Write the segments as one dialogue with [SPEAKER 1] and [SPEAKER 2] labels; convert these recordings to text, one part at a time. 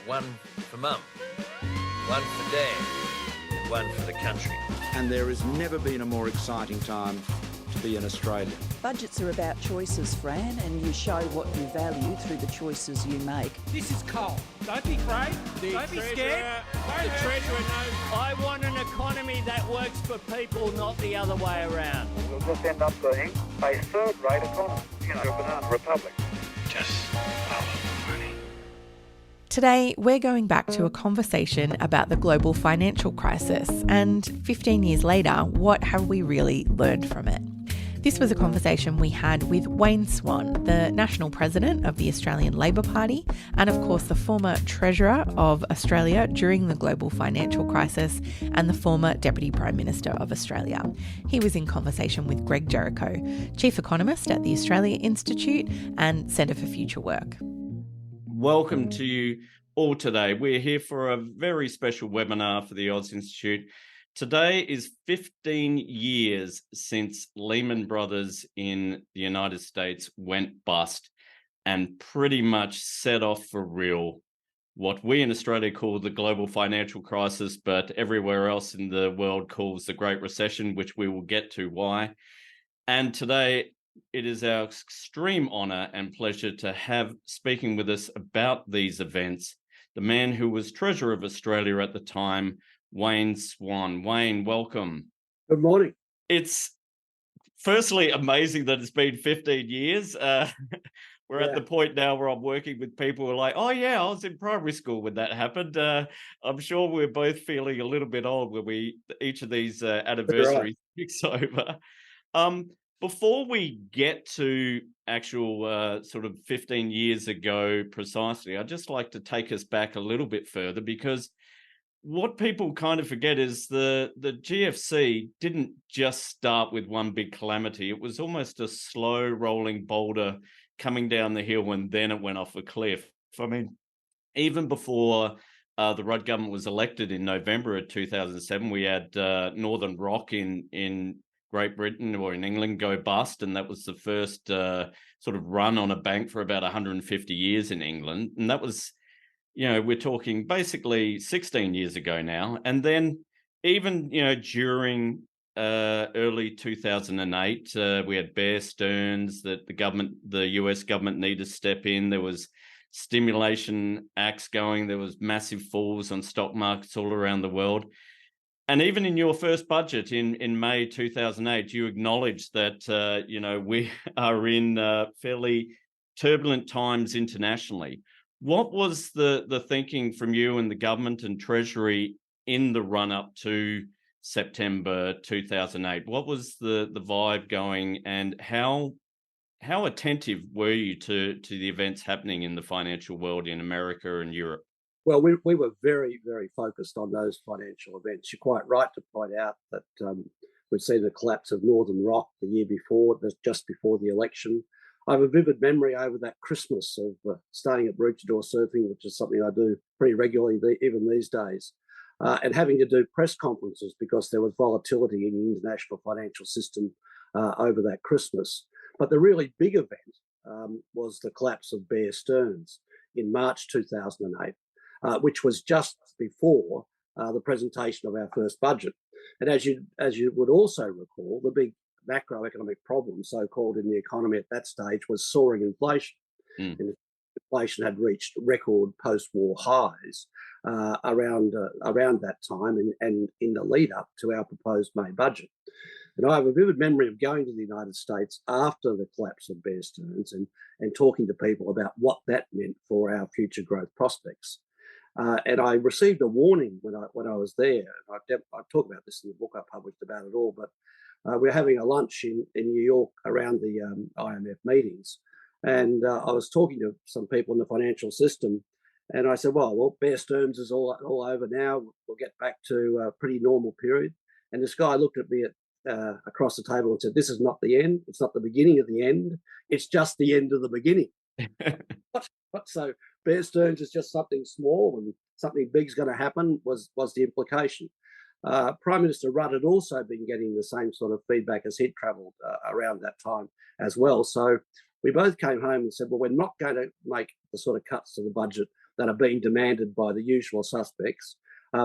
[SPEAKER 1] One for Mum, one for Dad, and one for the country.
[SPEAKER 2] And there has never been a more exciting time to be an Australian.
[SPEAKER 3] Budgets are about choices, Fran, and you show what you value through the choices you make.
[SPEAKER 4] This is coal. Don't be afraid. Don't be scared.
[SPEAKER 5] The Treasurer knows.
[SPEAKER 6] I want an economy that works for people, not the other way around.
[SPEAKER 7] We'll just end up being a third-rate economy, a banana republic.
[SPEAKER 5] Just follow the money.
[SPEAKER 8] Today, we're going back to a conversation about the global financial crisis, and 15 years later, what have we really learned from it? This was a conversation we had with Wayne Swan, the National President of the Australian Labor Party, and of course the former Treasurer of Australia during the global financial crisis, and the former Deputy Prime Minister of Australia. He was in conversation with Greg Jericho, Chief Economist at the Australia Institute and Centre for Future Work.
[SPEAKER 9] Welcome to you all today. We're here for a very special webinar for the Oz Institute. Today is 15 years since Lehmann Brothers in the United States went bust and pretty much set off for real what we in Australia call the global financial crisis, but everywhere else in the world calls the Great Recession, which we will get to why. And today, it is our extreme honour and pleasure to have speaking with us about these events, the man who was Treasurer of Australia at the time, Wayne Swan. Wayne, welcome.
[SPEAKER 10] Good morning.
[SPEAKER 9] It's firstly amazing that it's been 15 years. We're at the point now where I'm working with people who are like, oh yeah, I was in primary school when that happened. I'm sure we're both feeling a little bit old when each of these anniversaries ticks over. Before we get to actual sort of 15 years ago precisely, I'd just like to take us back a little bit further, because what people kind of forget is the GFC didn't just start with one big calamity. It was almost a slow rolling boulder coming down the hill, and then it went off a cliff. I mean, even before the Rudd government was elected in November of 2007, we had Northern Rock in Great Britain or in England go bust, and that was the first sort of run on a bank for about 150 years in England. And that was, we're talking basically 16 years ago now. And then even, during early 2008, we had Bear Stearns that the US government needed to step in. There was stimulation acts going. There was massive falls on stock markets all around the world. And even in your first budget in May 2008, you acknowledged that, we are in fairly turbulent times internationally. What was the thinking from you and the government and Treasury in the run-up to September 2008? What was the vibe going, and how attentive were you to the events happening in the financial world in America and Europe?
[SPEAKER 10] Well, we were very, very focused on those financial events. You're quite right to point out that we'd seen the collapse of Northern Rock the year before, just before the election. I have a vivid memory over that Christmas of starting at Maroochydore surfing, which is something I do pretty regularly even these days, and having to do press conferences because there was volatility in the international financial system over that Christmas. But the really big event was the collapse of Bear Stearns in March 2008. Which was just before the presentation of our first budget. And as you would also recall, the big macroeconomic problem, so-called, in the economy at that stage was soaring inflation. And inflation had reached record post-war highs around that time and in the lead up to our proposed May budget. And I have a vivid memory of going to the United States after the collapse of Bear Stearns and talking to people about what that meant for our future growth prospects. And I received a warning when I was there. I talk about this in the book I published about it all, but we were having a lunch in New York around the IMF meetings. And I was talking to some people in the financial system, and I said, well, Bear Stearns is all over now. We'll get back to a pretty normal period. And this guy looked at me across the table and said, this is not the end. It's not the beginning of the end. It's just the end of the beginning. What? So Bear Stearns is just something small and something big's going to happen was the implication. Prime Minister Rudd had also been getting the same sort of feedback as he'd travelled around that time as well. So we both came home and said, well, we're not going to make the sort of cuts to the budget that are being demanded by the usual suspects,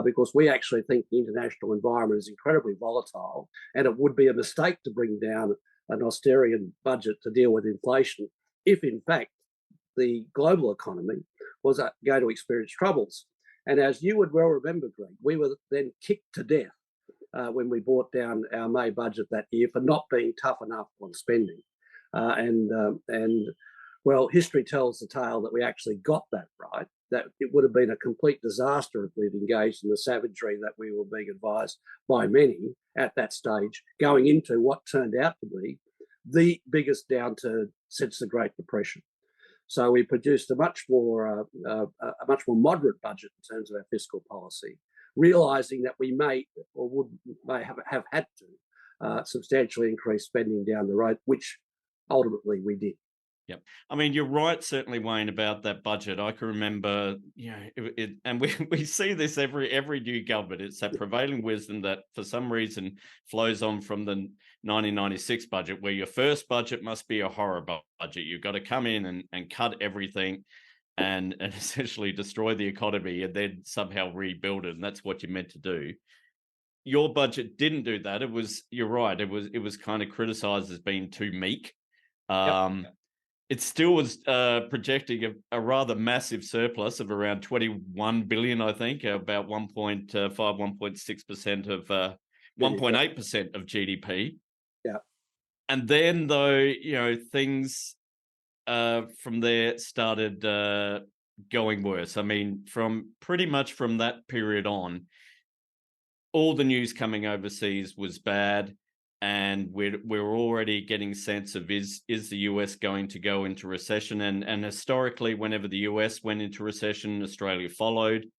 [SPEAKER 10] because we actually think the international environment is incredibly volatile, and it would be a mistake to bring down an austerian budget to deal with inflation if, in fact, the global economy was going to experience troubles. And as you would well remember, Greg, we were then kicked to death when we brought down our May budget that year for not being tough enough on spending. Well, history tells the tale that we actually got that right, that it would have been a complete disaster if we'd engaged in the savagery that we were being advised by many at that stage, going into what turned out to be the biggest downturn since the Great Depression. So we produced a much more moderate budget in terms of our fiscal policy, realising that we may have had to substantially increase spending down the road, which ultimately we did.
[SPEAKER 9] Yep. I mean, you're right, certainly, Wayne, about that budget. I can remember, and we see this every new government. It's that prevailing wisdom that for some reason flows on from the 1996 budget, where your first budget must be a horror budget. You've got to come in and cut everything and essentially destroy the economy and then somehow rebuild it. And that's what you're meant to do. Your budget didn't do that. You're right. It was kind of criticized as being too meek. It still was projecting a rather massive surplus of around 21 billion, I think, about 1.5, 1.6% of 1.8% of GDP.
[SPEAKER 10] Yeah.
[SPEAKER 9] And then, though, things from there started going worse. I mean, from pretty much from that period on, all the news coming overseas was bad. And we're already getting sense of is the US going to go into recession? And historically, whenever the US went into recession, Australia followed.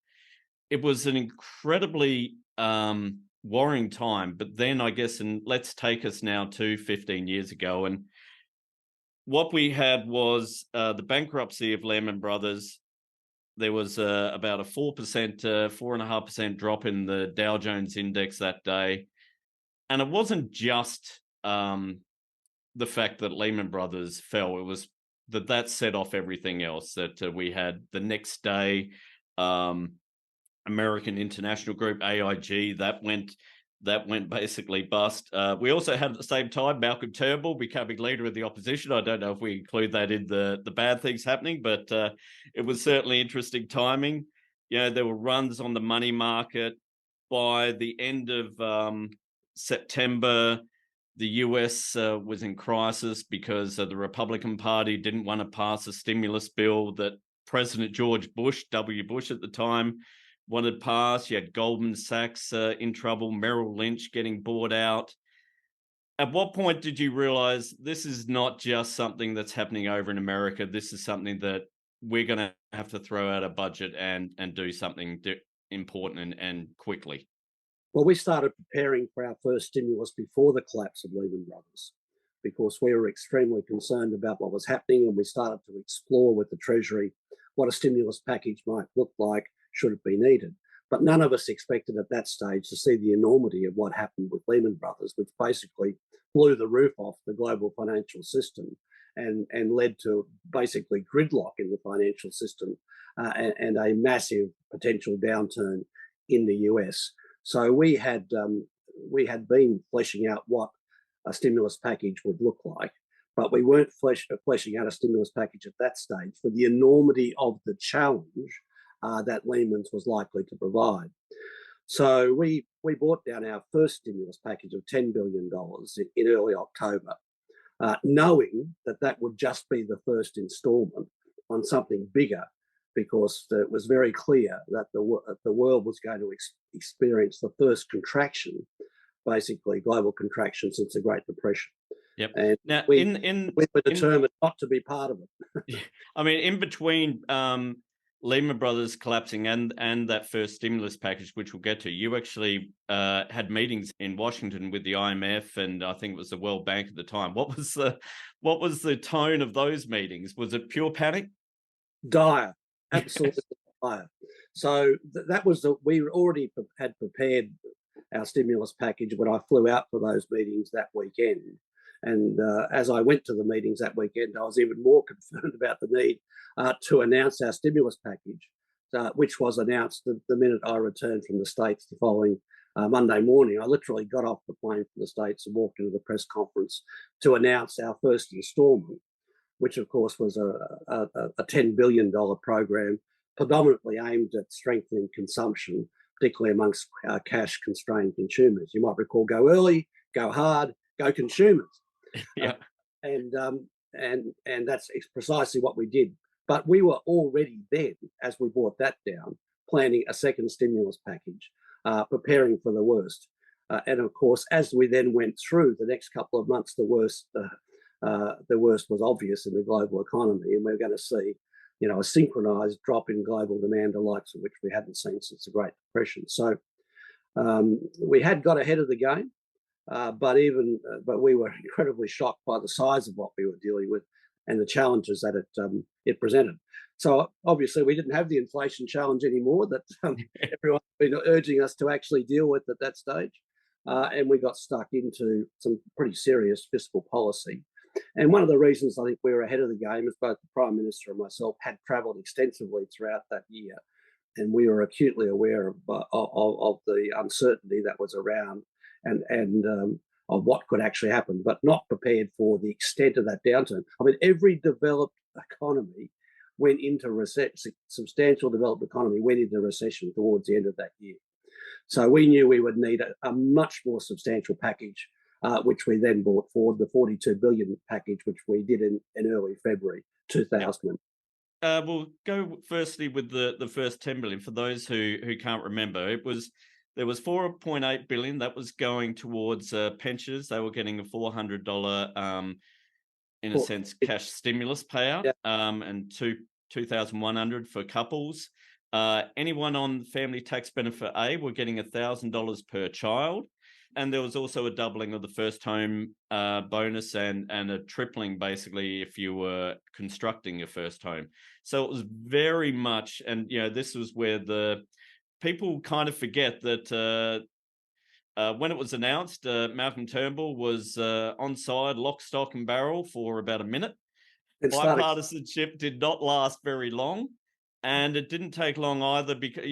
[SPEAKER 9] It was an incredibly worrying time. But then I guess, and let's take us now to 15 years ago. And what we had was the bankruptcy of Lehmann Brothers. There was about a 4.5% drop in the Dow Jones index that day. And it wasn't just the fact that Lehman Brothers fell. It was that set off everything else. That we had the next day, American International Group, AIG, that went basically bust. We also had at the same time Malcolm Turnbull becoming leader of the opposition. I don't know if we include that in the bad things happening, but it was certainly interesting timing. There were runs on the money market. By the end of September, the US was in crisis because the Republican Party didn't want to pass a stimulus bill that President George Bush, W. Bush at the time, wanted passed. You had Goldman Sachs in trouble, Merrill Lynch getting bought out. At what point did you realize this is not just something that's happening over in America? This is something that we're going to have to throw out a budget and do something important and quickly?
[SPEAKER 10] Well, we started preparing for our first stimulus before the collapse of Lehman Brothers because we were extremely concerned about what was happening, and we started to explore with the Treasury what a stimulus package might look like should it be needed. But none of us expected at that stage to see the enormity of what happened with Lehman Brothers, which basically blew the roof off the global financial system and led to basically gridlock in the financial system and a massive potential downturn in the US. So we had been fleshing out what a stimulus package would look like, but we weren't fleshing out a stimulus package at that stage for the enormity of the challenge that Lehman's was likely to provide. So we brought down our first stimulus package of $10 billion in early October, knowing that would just be the first instalment on something bigger, because it was very clear that the world was going to experience the first contraction, basically global contraction since the Great Depression.
[SPEAKER 9] Yep.
[SPEAKER 10] And
[SPEAKER 9] now,
[SPEAKER 10] we were determined not to be part of it.
[SPEAKER 9] I mean, in between Lehman Brothers collapsing and that first stimulus package, which we'll get to, you actually had meetings in Washington with the IMF and I think it was the World Bank at the time. What was the tone of those meetings? Was it pure panic?
[SPEAKER 10] Dire. Absolutely dire. So that was we already had prepared our stimulus package when I flew out for those meetings that weekend. And as I went to the meetings that weekend, I was even more concerned about the need to announce our stimulus package which was announced the minute I returned from the States the following Monday morning. I literally got off the plane from the States and walked into the press conference to announce our first instalment, which of course was a $10 billion program predominantly aimed at strengthening consumption, particularly amongst cash-constrained consumers. You might recall Go Early, Go Hard, Go Consumers.
[SPEAKER 9] Yeah.
[SPEAKER 10] And that's precisely what we did. But we were already then, as we brought that down, planning a second stimulus package, preparing for the worst. And of course, as we then went through the next couple of months, the worst was obvious in the global economy, and we're going to see, a synchronized drop in global demand, the likes of which we hadn't seen since the Great Depression. So we had got ahead of the game, but we were incredibly shocked by the size of what we were dealing with and the challenges that it presented. So obviously we didn't have the inflation challenge anymore that everyone's been urging us to actually deal with at that stage. And we got stuck into some pretty serious fiscal policy. And one of the reasons I think we were ahead of the game is both the Prime Minister and myself had travelled extensively throughout that year, and we were acutely aware of the uncertainty that was around and of what could actually happen, but not prepared for the extent of that downturn. I mean, every developed economy went into recession, substantial developed economy went into recession towards the end of that year. So we knew we would need a much more substantial package, which we then brought forward, the $42 billion package, which we did in early February 2000.
[SPEAKER 9] We'll go firstly with the first $10 billion. For those who can't remember, there was $4.8 billion that was going towards pensioners. They were getting a $400 in a sense cash stimulus payout, and $2,100 for couples. Anyone on family tax benefit A were getting $1,000 per child. And there was also a doubling of the first home bonus and a tripling, basically, if you were constructing your first home. So it was very much, and this was where the people kind of forget that when it was announced, Malcolm Turnbull was on side, lock, stock and barrel for about a minute. Bipartisanship did not last very long. And it didn't take long either because,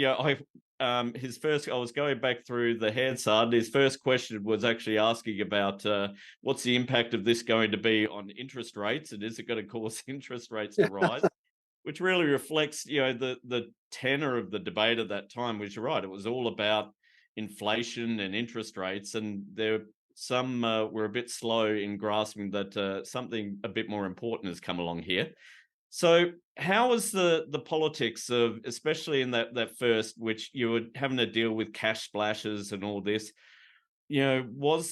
[SPEAKER 9] I was going back through the Hansard. His first question was actually asking about what's the impact of this going to be on interest rates, and is it going to cause interest rates to rise? Which really reflects, the tenor of the debate at that time, which you're right. It was all about inflation and interest rates, and some were a bit slow in grasping that something a bit more important has come along here. So how was the politics of, especially in that first, which you were having to deal with cash splashes and all this, was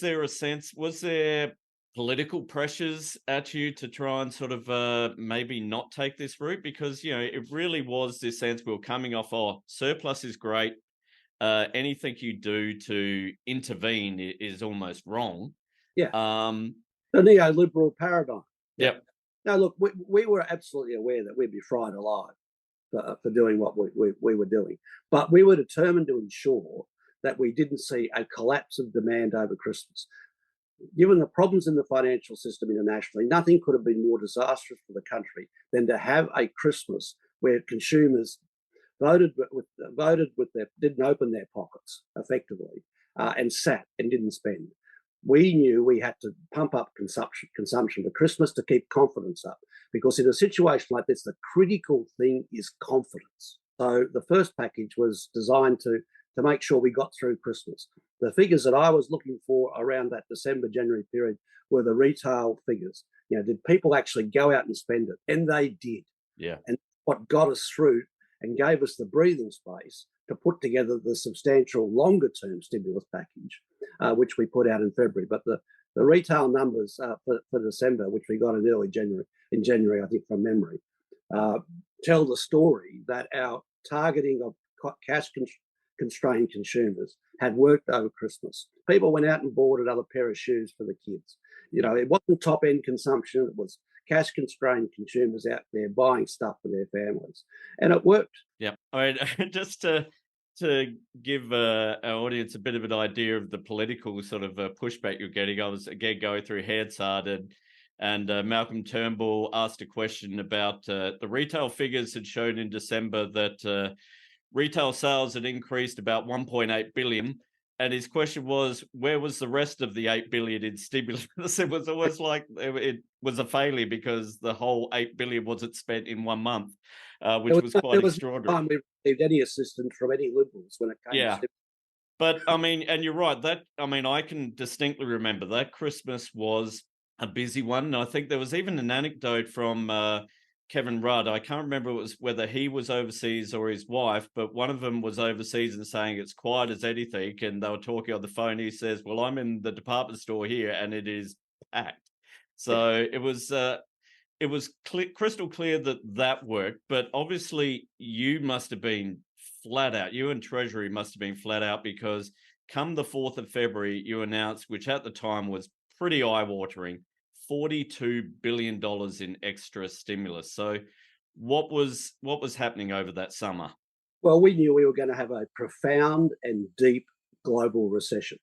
[SPEAKER 9] there political pressures at you to try and sort of maybe not take this route? Because, it really was this sense we were coming off, surplus is great. Anything you do to intervene is almost wrong.
[SPEAKER 10] Yeah. The neoliberal paradigm.
[SPEAKER 9] Yep.
[SPEAKER 10] No, look, we were absolutely aware that we'd be fried alive for doing what we were doing. But we were determined to ensure that we didn't see a collapse of demand over Christmas. Given the problems in the financial system internationally, nothing could have been more disastrous for the country than to have a Christmas where consumers didn't open their pockets effectively and sat and didn't spend. We knew we had to pump up consumption for Christmas to keep confidence up, because in a situation like this, the critical thing is confidence. So the first package was designed to make sure we got through Christmas. The figures that I was looking for around that December-January period were the retail figures. Did people actually go out and spend it? And they did.
[SPEAKER 9] Yeah.
[SPEAKER 10] And what got us through and gave us the breathing space to put together the substantial longer-term stimulus package, which we put out in February. But the retail numbers for December, which we got in early January, I think from memory, tell the story that our targeting of cash-constrained consumers had worked over Christmas. People went out and bought another pair of shoes for the kids. It wasn't top-end consumption. It was cash-constrained consumers out there buying stuff for their families. And it worked.
[SPEAKER 9] Yeah. I mean, just to give our audience a bit of an idea of the political sort of pushback you're getting, I was again going through Hansard and Malcolm Turnbull asked a question about the retail figures had shown in December that retail sales had increased about 1.8 billion. And his question was, where was the rest of the 8 billion in stimulus? It was almost like it was a failure because the whole 8 billion wasn't spent in 1 month, which was quite extraordinary.
[SPEAKER 10] Time we received any assistance from any Liberals when it came to.
[SPEAKER 9] But I mean, and you're right, I can distinctly remember that Christmas was a busy one. And I think there was even an anecdote from Kevin Rudd. I can't remember whether he was overseas or his wife, but one of them was overseas and saying it's quiet as anything. And they were talking on the phone. He says, well, I'm in the department store here and it is packed. So it was crystal clear that worked. But obviously you must have been flat out. You and Treasury must have been flat out, because come the 4th of February, you announced, which at the time was pretty eye-watering, $42 billion in extra stimulus. So what was happening over that summer?
[SPEAKER 10] Well, we knew we were going to have a profound and deep global recession.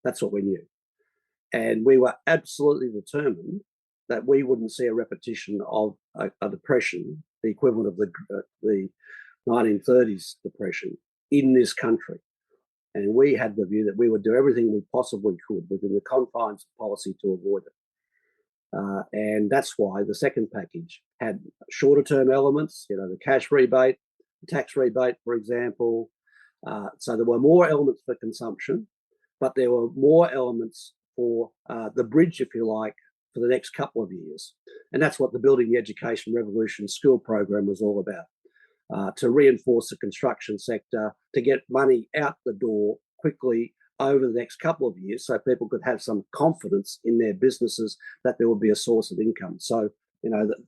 [SPEAKER 10] That's what we knew. And we were absolutely determined that we wouldn't see a repetition of a depression, the equivalent of the 1930s depression, in this country. And we had the view that we would do everything we possibly could within the confines of policy to avoid it. And that's why the second package had shorter term elements, the cash rebate, the tax rebate, for example. So there were more elements for consumption, but there were more elements for the bridge, if you like, for the next couple of years. And that's what the Building the Education Revolution school program was all about, to reinforce the construction sector, to get money out the door quickly over the next couple of years so people could have some confidence in their businesses that there would be a source of income. So,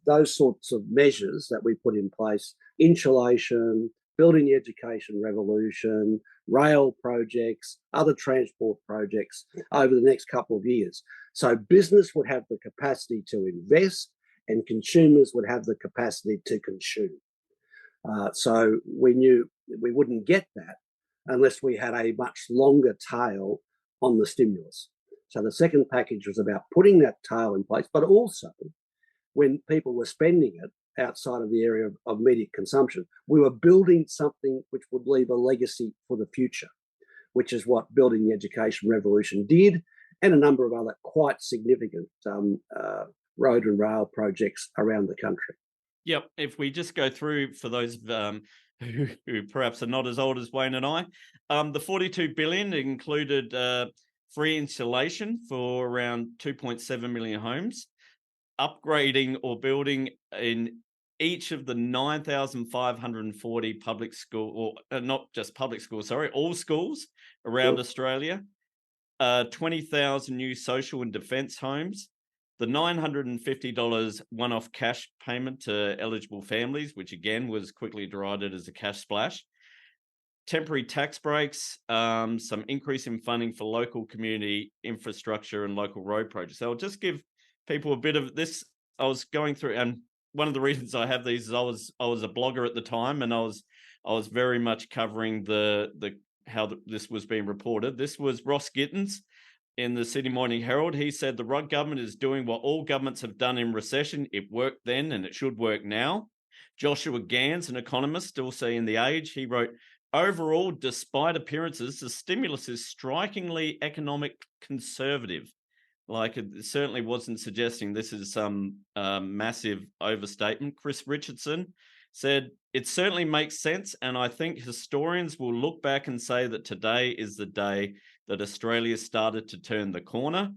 [SPEAKER 10] those sorts of measures that we put in place, insulation, building the education revolution, rail projects, other transport projects over the next couple of years. So business would have the capacity to invest and consumers would have the capacity to consume. So we knew we wouldn't get that unless we had a much longer tail on the stimulus. So the second package was about putting that tail in place, but also when people were spending it outside of the area of immediate consumption, we were building something which would leave a legacy for the future, which is what Building the Education Revolution did, and a number of other quite significant road and rail projects around the country.
[SPEAKER 9] Yep. If we just go through, for those who perhaps are not as old as Wayne and I, the $42 billion included free insulation for around 2.7 million homes, upgrading or building in each of the 9,540 public school, or not just public schools, sorry, all schools around Australia, 20,000 new social and defence homes, the $950 one-off cash payment to eligible families, which again was quickly derided as a cash splash, temporary tax breaks, some increase in funding for local community infrastructure and local road projects. So I'll just give people a bit of this. I was going through, and one of the reasons I have these is I was a blogger at the time, and I was very much covering this was being reported. This was Ross Gittins in the Sydney Morning Herald. He said the Rudd government is doing what all governments have done in recession. It worked then and it should work now. Joshua Gans, an economist, still seeing The Age, he wrote, overall, despite appearances, the stimulus is strikingly economic conservative. Like, it certainly wasn't suggesting this is some massive overstatement. Chris Richardson said, it certainly makes sense, and I think historians will look back and say that today is the day that Australia started to turn the corner.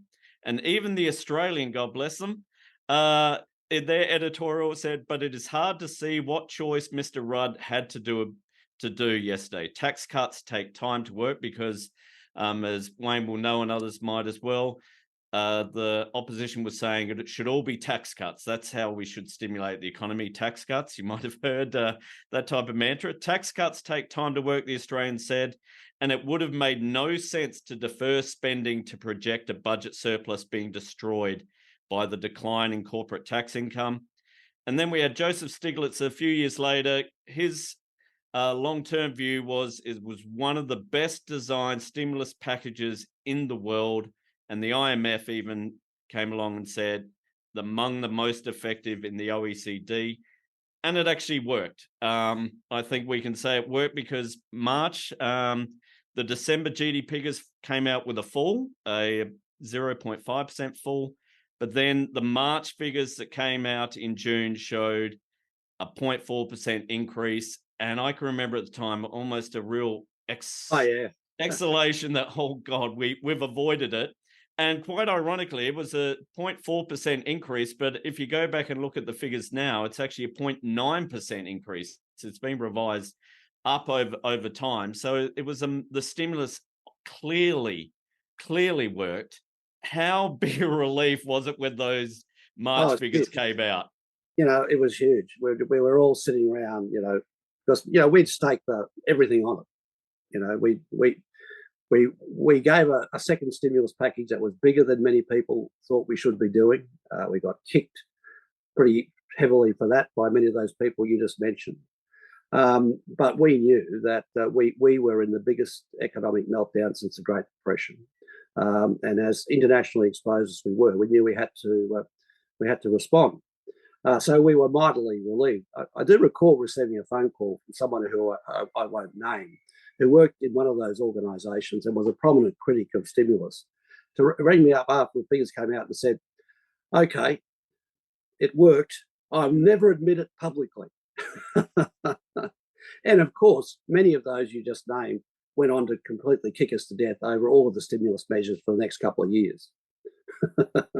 [SPEAKER 9] And even the Australian, God bless them, in their editorial said, but it is hard to see what choice Mr. Rudd had to do yesterday. Tax cuts take time to work because, as Wayne will know and others might as well, the opposition was saying it should all be tax cuts. That's how we should stimulate the economy. Tax cuts. You might have heard that type of mantra. Tax cuts take time to work, the Australians said, and it would have made no sense to defer spending to project a budget surplus being destroyed by the decline in corporate tax income. And then we had Joseph Stiglitz a few years later. His long-term view was it was one of the best designed stimulus packages in the world. And the IMF even came along and said among the most effective in the OECD. it actually worked. I think we can say it worked because March, the December GDP figures came out with a fall, a 0.5% fall. But then the March figures that came out in June showed a 0.4% increase. And I can remember at the time almost a real exhalation that, oh God, we've avoided it. And quite ironically, it was a 0.4% increase. But if you go back and look at the figures now, it's actually a 0.9% increase. So it's been revised up over time. So it was the stimulus clearly worked. How big a relief was it when those March figures came out?
[SPEAKER 10] It was huge. We were all sitting around, because we'd staked everything on it. We gave a second stimulus package that was bigger than many people thought we should be doing. We got kicked pretty heavily for that by many of those people you just mentioned. But we knew that we were in the biggest economic meltdown since the Great Depression. And as internationally exposed as we were, we knew we had to respond. So we were mightily relieved. I do recall receiving a phone call from someone who I won't name, who worked in one of those organisations and was a prominent critic of stimulus, to ring me up after the figures came out and said, "Okay, it worked. I'll never admit it publicly." And of course, many of those you just named went on to completely kick us to death over all of the stimulus measures for the next couple of years.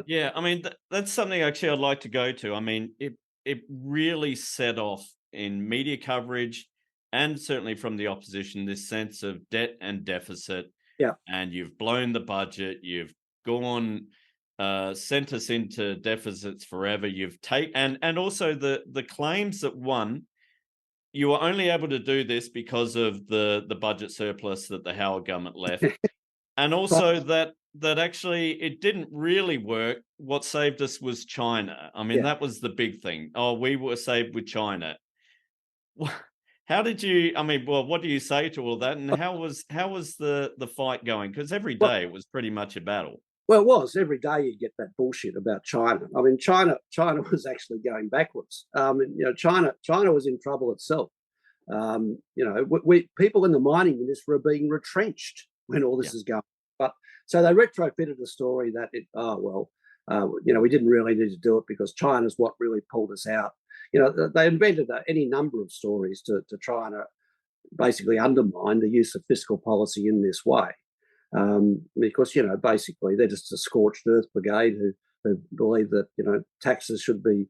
[SPEAKER 9] Yeah, I mean, that's something actually I'd like to go to. I mean, it really set off in media coverage and certainly from the opposition, this sense of debt and deficit.
[SPEAKER 10] Yeah.
[SPEAKER 9] And you've blown the budget. You've gone, sent us into deficits forever. You've taken, and also the claims that you were only able to do this because of the budget surplus that the Howard government left. And also that actually it didn't really work. What saved us was China. I mean, that was the big thing. Oh, we were saved with China. How did you, what do you say to all of that? And how was the fight going? Because every day it was pretty much a battle.
[SPEAKER 10] Well, it was. Every day you'd get that bullshit about China. I mean, China was actually going backwards. China was in trouble itself. People in the mining industry were being retrenched when all this is going. But so they retrofitted the story that we didn't really need to do it because China's what really pulled us out. They invented any number of stories to try and basically undermine the use of fiscal policy in this way. Because, basically they're just a scorched earth brigade who believe that, taxes should be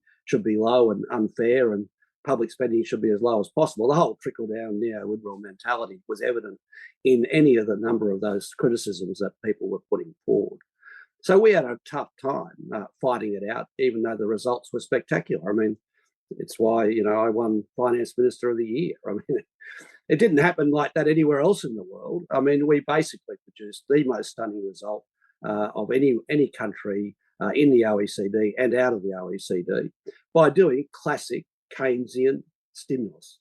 [SPEAKER 10] low and unfair and public spending should be as low as possible. The whole trickle-down neoliberal mentality was evident in any of the number of those criticisms that people were putting forward. So we had a tough time fighting it out, even though the results were spectacular. I mean, it's why, I won Finance Minister of the Year. I mean, it didn't happen like that anywhere else in the world. I mean, we basically produced the most stunning result of any country in the OECD and out of the OECD by doing classic Keynesian stimulus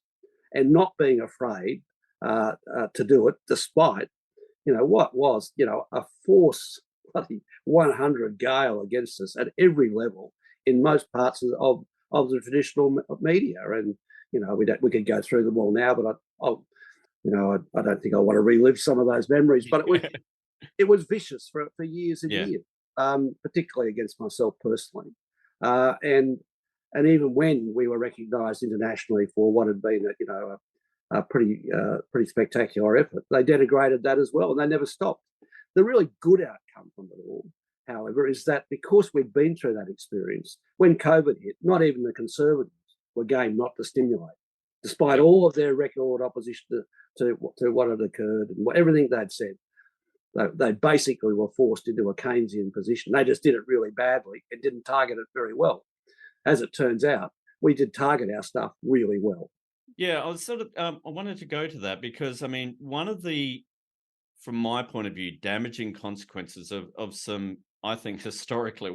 [SPEAKER 10] and not being afraid to do it, despite what was a force 100 gale against us at every level in most parts of the traditional media. And we could go through them all now, but I don't think I want to relive some of those memories. But it was vicious for years and years, particularly against myself personally. And even when we were recognised internationally for what had been a pretty spectacular effort, they denigrated that as well, and they never stopped. The really good outcome from it all, however, is that because we'd been through that experience, when COVID hit, not even the Conservatives were game not to stimulate, despite all of their record opposition to what had occurred and everything they'd said. They basically were forced into a Keynesian position. They just did it really badly and didn't target it very well. As it turns out, we did target our stuff really well.
[SPEAKER 9] Yeah, I was sort of, I wanted to go to that because, I mean, one of the, from my point of view, damaging consequences of some, I think, historically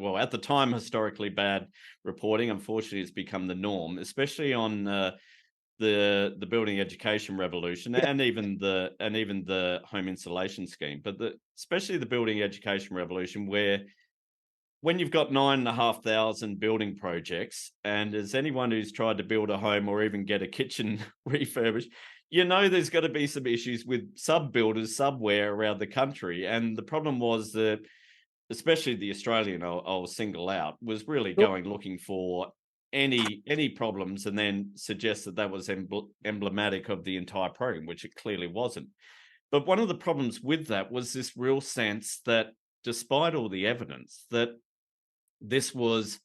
[SPEAKER 9] bad reporting, unfortunately, has become the norm, especially on the building education revolution and even the home insulation scheme, but especially the building education revolution, where when you've got 9,500 building projects, and as anyone who's tried to build a home or even get a kitchen refurbished, there's got to be some issues with sub-builders somewhere around the country. And the problem was that, especially the Australian I'll single out, was really going looking for any problems and then suggest that was emblematic of the entire program, which it clearly wasn't. But one of the problems with that was this real sense that, despite all the evidence, that this was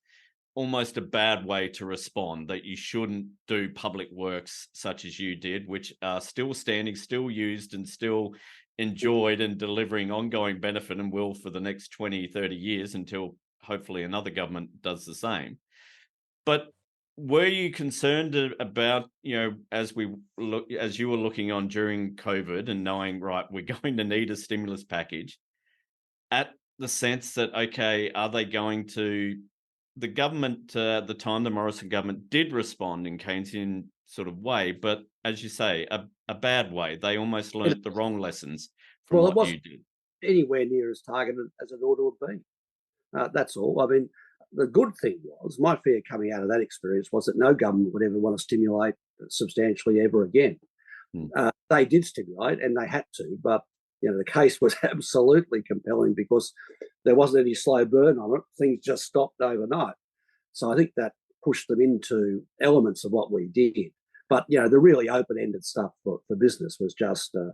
[SPEAKER 9] almost a bad way to respond, that you shouldn't do public works such as you did, which are still standing, still used, and still enjoyed and delivering ongoing benefit and will for the next 20, 30 years until hopefully another government does the same. But were you concerned about, as you were looking on during COVID and knowing, right, we're going to need a stimulus package, at the sense that, okay, are they going to, the government at the time, the Morrison government did respond in Keynesian sort of way, but as you say, a bad way. They almost learnt the wrong lessons from
[SPEAKER 10] Well, it
[SPEAKER 9] what you
[SPEAKER 10] wasn't
[SPEAKER 9] did.
[SPEAKER 10] anywhere near as targeted as it ought to have been. That's all. I mean, the good thing was, my fear coming out of that experience was that no government would ever want to stimulate substantially ever again. They did stimulate, and they had to, but the case was absolutely compelling because there wasn't any slow burn on it. Things just stopped overnight. So I think that pushed them into elements of what we did. But, the really open-ended stuff for business was just, a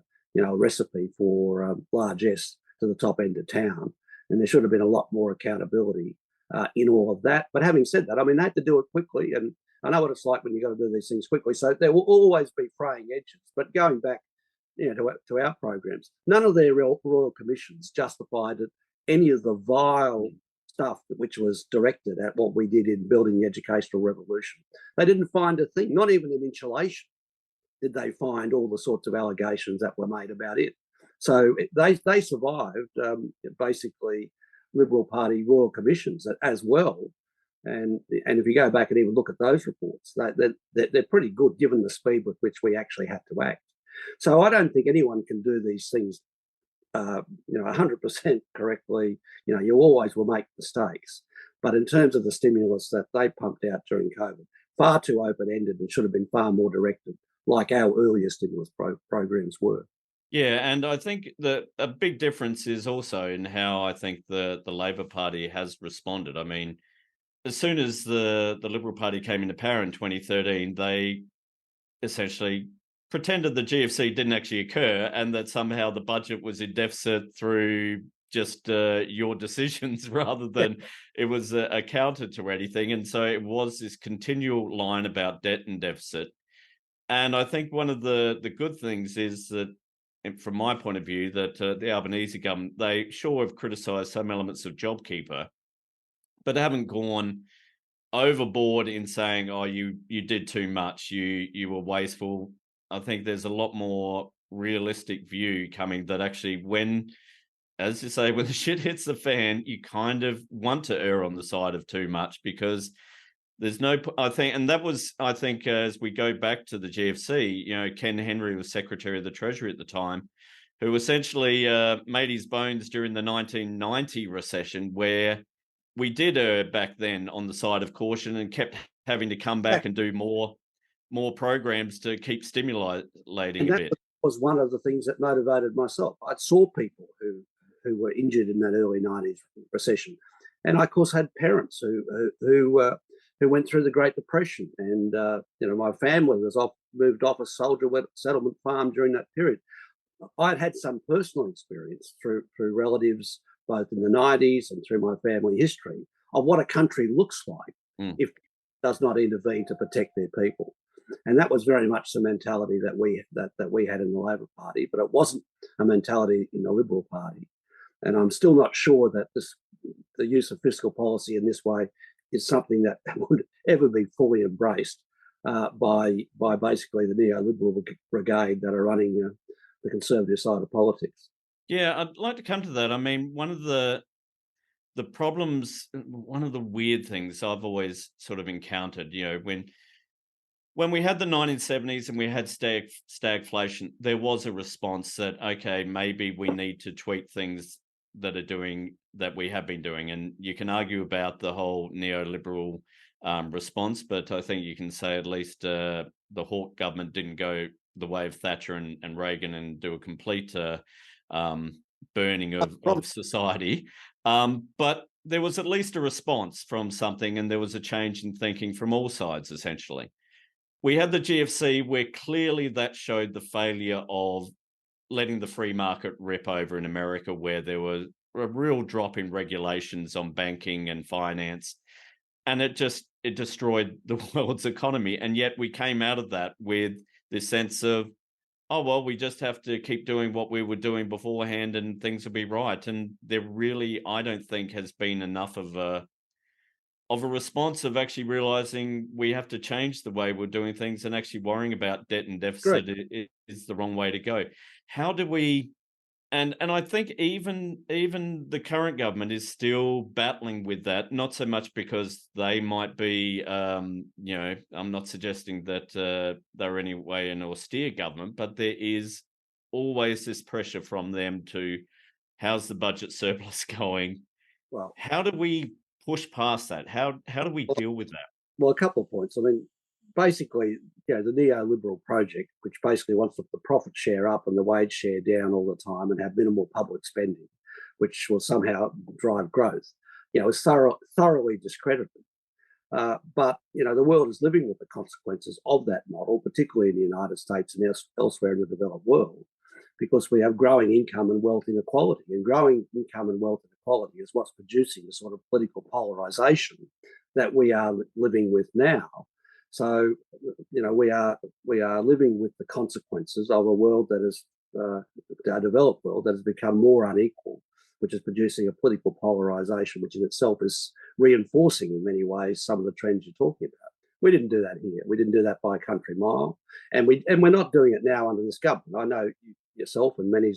[SPEAKER 10] recipe for largesse to the top end of town. And there should have been a lot more accountability in all of that. But having said that, I mean, they had to do it quickly. And I know what it's like when you've got to do these things quickly. So there will always be fraying edges. But going back to our programs, none of their royal commissions justified any of the vile stuff which was directed at what we did in building the educational revolution. They didn't find a thing, not even in insulation did they find all the sorts of allegations that were made about it. So they survived basically Liberal Party royal commissions as well. And if you go back and even look at those reports, they're pretty good given the speed with which we actually had to act. So I don't think anyone can do these things 100% correctly. You always will make mistakes. But in terms of the stimulus that they pumped out during COVID, far too open-ended and should have been far more directed, like our earlier stimulus programs were.
[SPEAKER 9] Yeah, and I think that a big difference is also in how I think the Labor Party has responded. I mean, as soon as the Liberal Party came into power in 2013, they essentially pretended the GFC didn't actually occur and that somehow the budget was in deficit through just your decisions rather than it was a counter to anything. And so it was this continual line about debt and deficit. And I think one of the good things is that, from my point of view, that the Albanese government, they sure have criticised some elements of JobKeeper, but haven't gone overboard in saying, oh, you did too much, you were wasteful. I think there's a lot more realistic view coming that actually when, as you say, when the shit hits the fan, you kind of want to err on the side of too much because there's no, I think, and that was, I think, as we go back to the GFC, Ken Henry was Secretary of the Treasury at the time, who essentially made his bones during the 1990 recession, where we did err back then on the side of caution and kept having to come back and do more programs to keep stimulating a bit.
[SPEAKER 10] Was one of the things that motivated myself. I saw people who were injured in that early 90s recession. And I, of course, had parents who went through the Great Depression. And, my family was moved off a soldier settlement farm during that period. I'd had some personal experience through relatives, both in the 90s and through my family history, of what a country looks like if it does not intervene to protect their people. And that was very much the mentality that we had in the Labor Party, but it wasn't a mentality in the Liberal Party. And I'm still not sure that the use of fiscal policy in this way is something that would ever be fully embraced by basically the neoliberal brigade that are running the conservative side of politics.
[SPEAKER 9] Yeah, I'd like to come to that. I mean, one of the problems, one of the weird things I've always sort of encountered, when we had the 1970s and we had stagflation, there was a response that, okay, maybe we need to tweak things that we have been doing. And you can argue about the whole neoliberal response, but I think you can say at least the Hawke government didn't go the way of Thatcher and Reagan and do a complete burning of society. But there was at least a response from something, and there was a change in thinking from all sides, essentially. We had the GFC, where clearly that showed the failure of letting the free market rip over in America, where there was a real drop in regulations on banking and finance. And it destroyed the world's economy. And yet we came out of that with this sense of, oh, well, we just have to keep doing what we were doing beforehand and things will be right. And there really, I don't think, has been enough of a response of actually realizing we have to change the way we're doing things, and actually worrying about debt and deficit is the wrong way to go. How do we... And I think even the current government is still battling with that, not so much because they might be, I'm not suggesting that they're any way an austere government, but there is always this pressure from them to, how's the budget surplus going?
[SPEAKER 10] Well,
[SPEAKER 9] how do we push past that? How do we deal with that?
[SPEAKER 10] Well, a couple of points. I mean, basically, the neoliberal project, which basically wants to put the profit share up and the wage share down all the time and have minimal public spending, which will somehow drive growth, is thoroughly discredited. But the world is living with the consequences of that model, particularly in the United States and elsewhere in the developed world, because we have growing income and wealth inequality. And growing income and wealth inequality is what's producing the sort of political polarization that we are living with now. So, we are living with the consequences of a world that is a developed world that has become more unequal, which is producing a political polarization, which in itself is reinforcing in many ways some of the trends you're talking about. We didn't do that here. We didn't do that by a country mile, and we're not doing it now under this government. I know yourself and many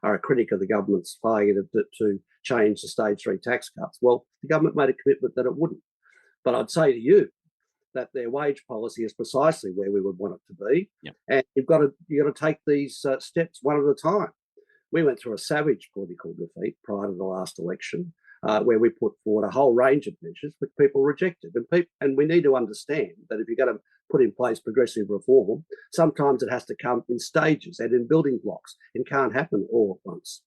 [SPEAKER 10] are a critic of the government's failure to change the stage 3 tax cuts. Well, the government made a commitment that it wouldn't. But I'd say to you that their wage policy is precisely where we would want it to be.
[SPEAKER 9] Yep.
[SPEAKER 10] And you've got to take these steps one at a time. We went through a savage political defeat prior to the last election, where we put forward a whole range of measures which people rejected. And we need to understand that if you're going to put in place progressive reform, sometimes it has to come in stages and in building blocks. It can't happen all at once.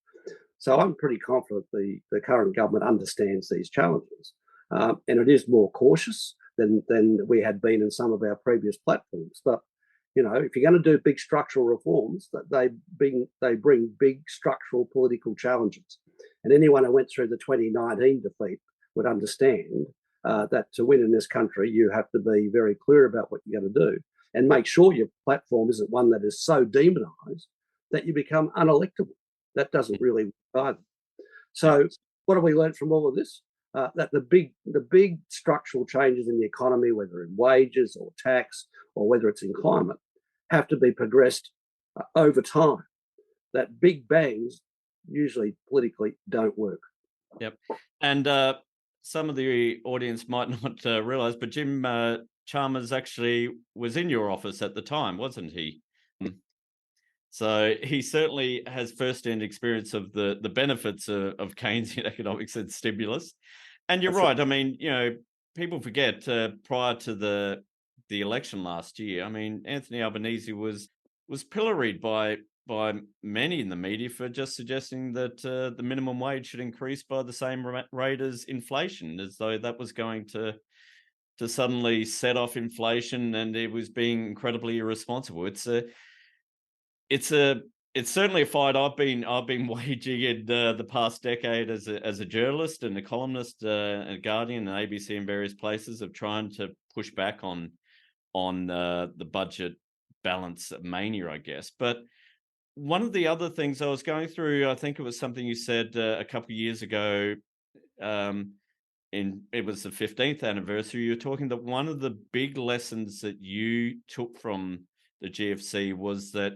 [SPEAKER 10] So I'm pretty confident the current government understands these challenges. And it is more cautious than we had been in some of our previous platforms. But, if you're going to do big structural reforms, they bring big structural political challenges. And anyone who went through the 2019 defeat would understand that to win in this country, you have to be very clear about what you're going to do and make sure your platform isn't one that is so demonized that you become unelectable. That doesn't really work either. So what have we learned from all of this? That the big structural changes in the economy, whether in wages or tax or whether it's in climate, have to be progressed over time. That big bangs usually politically don't work.
[SPEAKER 9] Yep. And some of the audience might not realise, but Jim Chalmers actually was in your office at the time, wasn't he? So he certainly has first-hand experience of the benefits of Keynesian economics and stimulus. And you're right. I mean, people forget prior to the election last year, I mean, Anthony Albanese was pilloried by many in the media for just suggesting that the minimum wage should increase by the same rate as inflation, as though that was going to suddenly set off inflation, and it was being incredibly irresponsible. It's certainly a fight I've been waging in the past decade as a journalist and a columnist at Guardian and ABC and various places, of trying to push back on the budget balance mania, I guess. But one of the other things I was going through, I think it was something you said a couple of years ago, it was the 15th anniversary. You were talking that one of the big lessons that you took from the GFC was that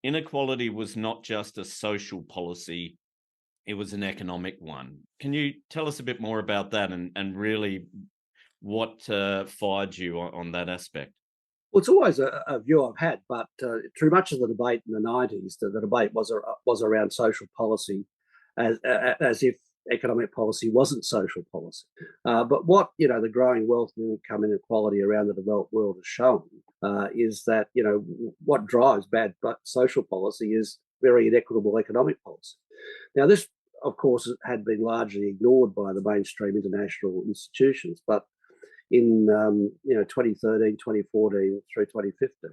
[SPEAKER 9] inequality was not just a social policy, it was an economic one. Can you tell us a bit more about that and really what fired you on that aspect?
[SPEAKER 10] Well, it's always a view I've had, but through much of the debate in the 90s, the debate was around social policy as if economic policy wasn't social policy. But what, the growing wealth and income inequality around the developed world has shown is that, what drives bad social policy is very inequitable economic policy. Now, this, of course, had been largely ignored by the mainstream international institutions, but in 2013, 2014 through 2015,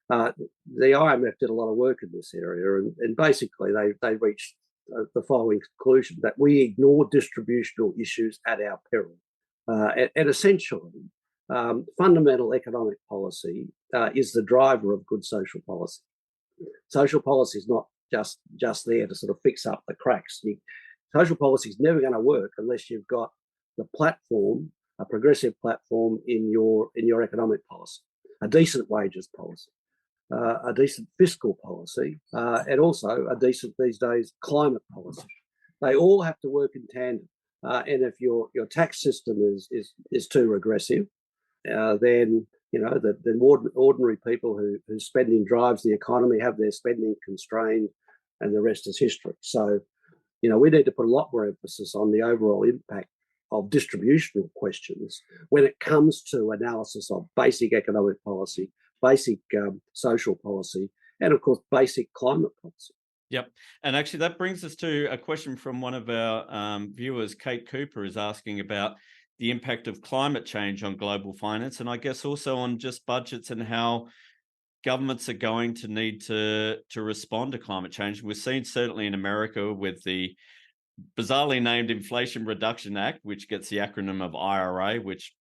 [SPEAKER 10] the IMF did a lot of work in this area, and basically they reached the following conclusion: that we ignore distributional issues at our peril. And essentially, fundamental economic policy is the driver of good social policy. Social policy is not just there to sort of fix up the cracks. Social policy is never going to work unless you've got the platform, a progressive platform in your economic policy, a decent wages policy, a decent fiscal policy, and also a decent, these days, climate policy. They all have to work in tandem. And if your tax system is too regressive, then ordinary people whose spending drives the economy have their spending constrained, and the rest is history. So, we need to put a lot more emphasis on the overall impact of distributional questions when it comes to analysis of basic economic policy, basic social policy, and of course, basic climate policy.
[SPEAKER 9] Yep. And actually, that brings us to a question from one of our viewers. Kate Cooper is asking about the impact of climate change on global finance, and I guess also on just budgets and how governments are going to need to respond to climate change. We've seen certainly in America with the bizarrely named Inflation Reduction Act, which gets the acronym of IRA, which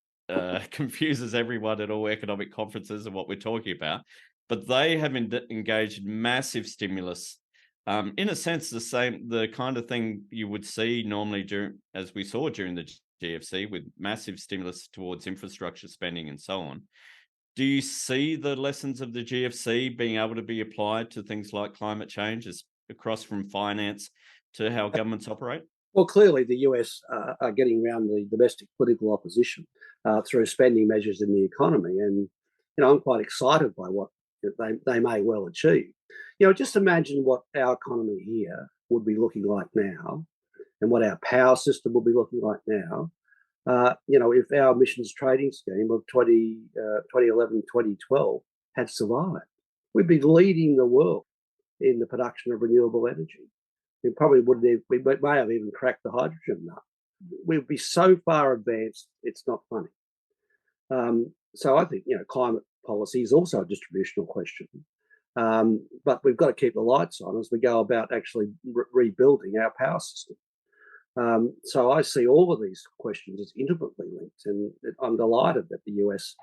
[SPEAKER 9] confuses everyone at all economic conferences of what we're talking about. But they have engaged in massive stimulus. In a sense, the kind of thing you would see normally as we saw during the GFC, with massive stimulus towards infrastructure spending and so on. Do you see the lessons of the GFC being able to be applied to things like climate change, across from finance to how governments operate?
[SPEAKER 10] Well, clearly the US are getting around the domestic political opposition through spending measures in the economy. And, I'm quite excited by what they may well achieve. Just imagine what our economy here would be looking like now, and what our power system will be looking like now. If our emissions trading scheme of 2011, 2012 had survived, we'd be leading the world in the production of renewable energy. We probably we may have even cracked the hydrogen nut. We'd be so far advanced, it's not funny. So I think, climate policy is also a distributional question. But we've got to keep the lights on as we go about actually rebuilding our power system. So I see all of these questions as intimately linked, and I'm delighted that the US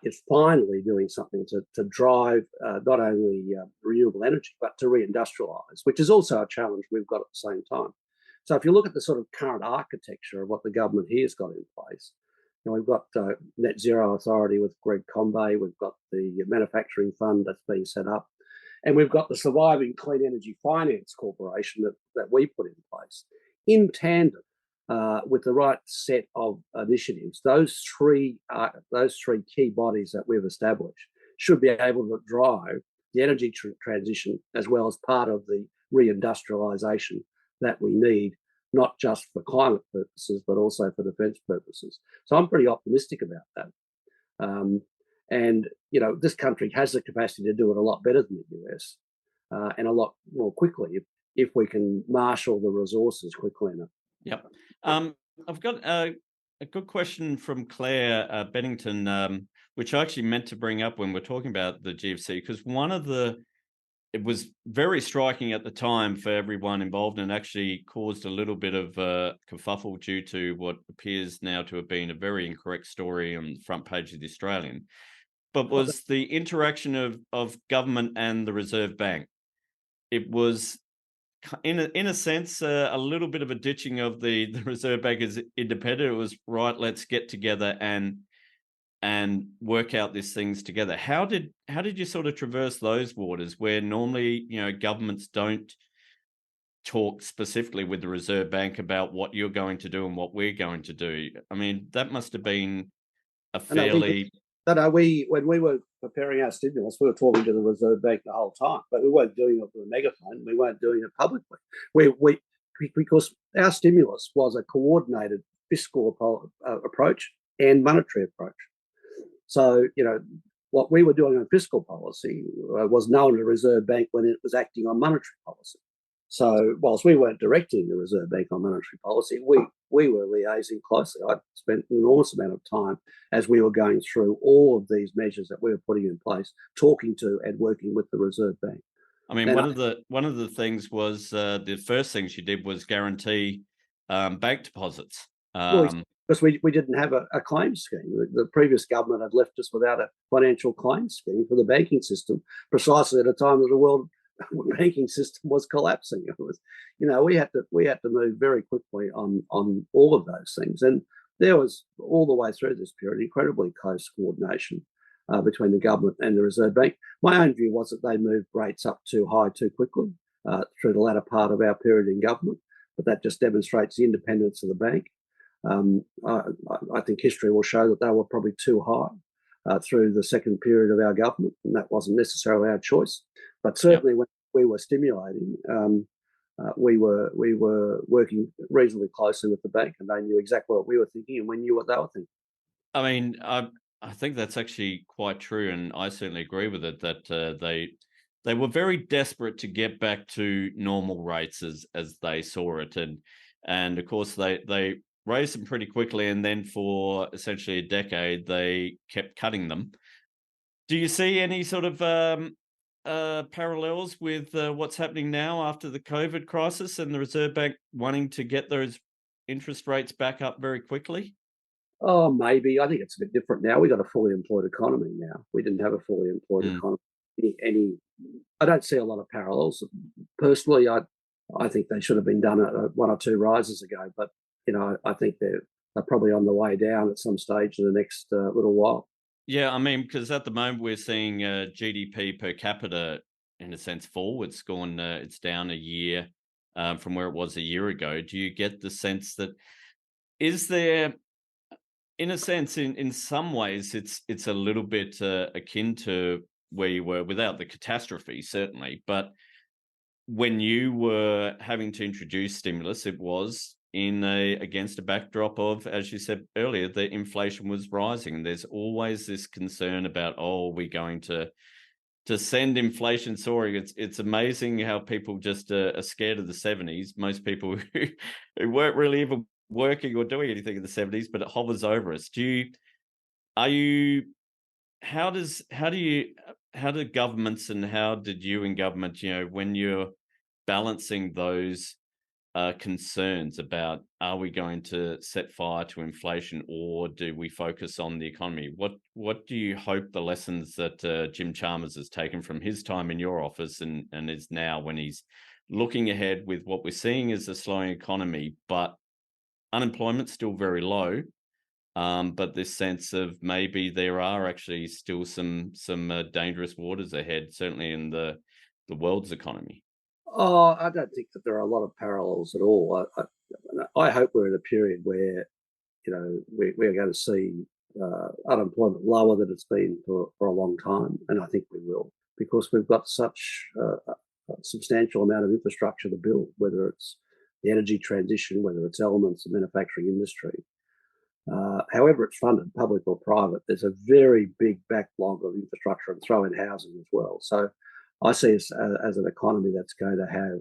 [SPEAKER 10] is finally doing something to drive not only renewable energy, but to reindustrialise, which is also a challenge we've got at the same time. So if you look at the sort of current architecture of what the government here has got in place, we've got Net Zero Authority with Greg Combay, we've got the Manufacturing Fund that's being set up, and we've got the surviving Clean Energy Finance Corporation that we put in place. In tandem with the right set of initiatives, those three key bodies that we've established should be able to drive the energy transition as well as part of the reindustrialisation that we need, not just for climate purposes, but also for defence purposes. So I'm pretty optimistic about that. And, this country has the capacity to do it a lot better than the US and a lot more quickly if we can marshal the resources quickly enough.
[SPEAKER 9] Yep. I've got a good question from Claire Bennington, which I actually meant to bring up when we're talking about the GFC, because it was very striking at the time for everyone involved, and actually caused a little bit of kerfuffle due to what appears now to have been a very incorrect story on the front page of the Australian, but was the interaction of government and the Reserve Bank. It was, in a sense, a little bit of a ditching of the Reserve Bank as independent. It was, right, let's get together and work out these things together. How did you sort of traverse those waters where normally, governments don't talk specifically with the Reserve Bank about what you're going to do and what we're going to do? I mean, that must have been a fairly...
[SPEAKER 10] when we were preparing our stimulus, we were talking to the Reserve Bank the whole time, but we weren't doing it with a megaphone. We weren't doing it publicly. because our stimulus was a coordinated fiscal approach and monetary approach. So, what we were doing on fiscal policy was known to the Reserve Bank when it was acting on monetary policy. So whilst we weren't directing the Reserve Bank on monetary policy, we were liaising closely. I spent an enormous amount of time as we were going through all of these measures that we were putting in place, talking to and working with the Reserve Bank.
[SPEAKER 9] I mean, one of the things was the first thing she did was guarantee bank deposits.
[SPEAKER 10] Because we didn't have a claims scheme. The previous government had left us without a financial claims scheme for the banking system, precisely at a time that the world banking system was collapsing. It was, we had to move very quickly on all of those things, and there was all the way through this period incredibly close coordination between the government and the Reserve Bank. My own view was that they moved rates up too high too quickly through the latter part of our period in government, but that just demonstrates the independence of the bank. I think history will show that they were probably too high through the second period of our government, and that wasn't necessarily our choice. But certainly when we were stimulating, we were working reasonably closely with the bank, and they knew exactly what we were thinking, and we knew what they were thinking.
[SPEAKER 9] I mean, I think that's actually quite true, and I certainly agree with it that they were very desperate to get back to normal rates as they saw it, and of course they raised them pretty quickly, and then for essentially a decade they kept cutting them. Do you see any sort of parallels with what's happening now after the COVID crisis and the Reserve Bank wanting to get those interest rates back up very quickly?
[SPEAKER 10] Oh, maybe. I think it's a bit different now. We've got a fully employed economy now. We didn't have a fully employed economy. I don't see a lot of parallels. Personally, I think they should have been done at one or two rises ago, but I think they're probably on the way down at some stage in the next little while.
[SPEAKER 9] Yeah, I mean, because at the moment we're seeing GDP per capita, in a sense, fall. It's gone, it's down a year from where it was a year ago. Do you get the sense that is there, in a sense, in some ways, it's a little bit akin to where you were without the catastrophe, certainly, but when you were having to introduce stimulus, it was against a backdrop of, as you said earlier, the inflation was rising. And there's always this concern about, are we going to send inflation soaring? It's amazing how people just are scared of the 70s. Most people who weren't really even working or doing anything in the 70s, but it hovers over us. How do governments, and how did you in government, when you're balancing those concerns about, are we going to set fire to inflation, or do we focus on the economy? What do you hope the lessons that Jim Chalmers has taken from his time in your office and is now, when he's looking ahead with what we're seeing as a slowing economy, but unemployment's still very low, but this sense of maybe there are actually still some dangerous waters ahead, certainly in the world's economy?
[SPEAKER 10] Oh, I don't think that there are a lot of parallels at all. I hope we're in a period where, we're going to see unemployment lower than it's been for a long time, and I think we will, because we've got such a substantial amount of infrastructure to build, whether it's the energy transition, whether it's elements of manufacturing industry. However it's funded, public or private, there's a very big backlog of infrastructure, and throw in housing as well. So I see us as an economy that's going to have